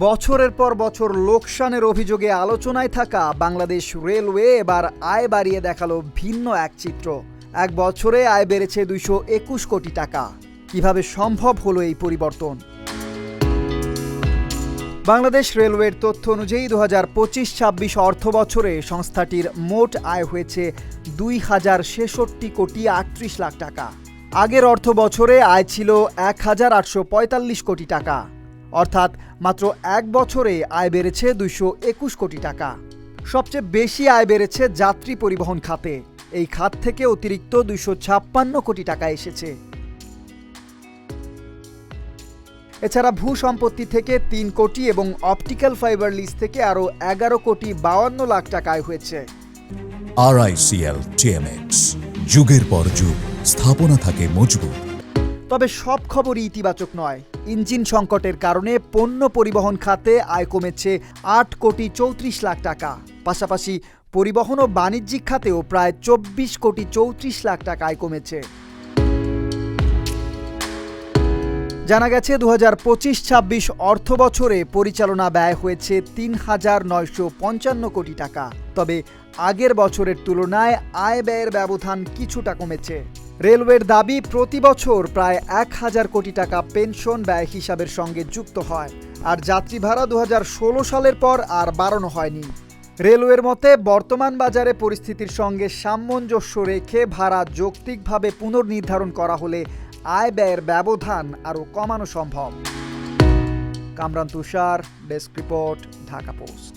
বছরের পর বছর লোকসানের অভিযোগে আলোচনায় থাকা বাংলাদেশ রেলওয়ে এবার আয় বাড়িয়ে দেখালো ভিন্ন এক চিত্র। এক বছরে আয় বেড়েছে 221 কোটি টাকা। কিভাবে সম্ভব হলো এই পরিবর্তন? বাংলাদেশ রেলওয়ের তথ্য অনুযায়ী 2025-26 অর্থ বছরে সংস্থাটির মোট আয় হয়েছে 2066 কোটি 38 লাখ টাকা। আগের অর্থ বছরে আয় ছিল 1845 কোটি টাকা, অর্থাৎ মাত্র এক বছরে আয় বেড়েছে 221 কোটি টাকা। সবচেয়ে বেশি আয় বেড়েছে যাত্রী পরিবহন খাতে। এই খাত থেকে অতিরিক্ত 256 কোটি টাকা এসেছে। এছাড়া ভূ সম্পত্তি থেকে 3 কোটি এবং অপটিক্যাল ফাইবার লিজ থেকে আরও 11 কোটি 52 লাখ টাকা আয় হয়েছে। RICL TMX, যুগের পর যুগ স্থাপনা থাকে মজবুত। তবে সব খবরই ইতিবাচক নয়। ইঞ্জিন সংকটের কারণে পণ্য পরিবহন খাতে আয় কমেছে 8 কোটি 34 লাখ টাকা। পাশাপাশি পরিবহন ও বাণিজ্যিক খাতেও প্রায় 24 কোটি 34 লাখ টাকা আয় কমেছে। জানা গেছে 2025-26 অর্থ বছরে পরিচালনা ব্যয় হয়েছে 3,955 কোটি টাকা। তবে আগের বছরের তুলনায় আয় ব্যয়ের ব্যবধান কিছুটা কমেছে। রেলওয়ের দাবি, প্রতি বছর প্রায় 1,000 কোটি টাকা পেনশন ব্যয় হিসাবের সঙ্গে যুক্ত হয়, আর যাত্রী ভাড়া 2016 সালের পর আর বাড়ানো হয়নি। রেলওয়ের মতে বর্তমান বাজারে পরিস্থিতির সঙ্গে সামঞ্জস্য রেখে ভাড়া যৌক্তিকভাবে পুনর্নির্ধারণ করা হলে আয় ব্যয়ের ব্যবধান আরও কমানো সম্ভব। কামরান তুষার, ডেস্ক রিপোর্ট, ঢাকা পোস্ট।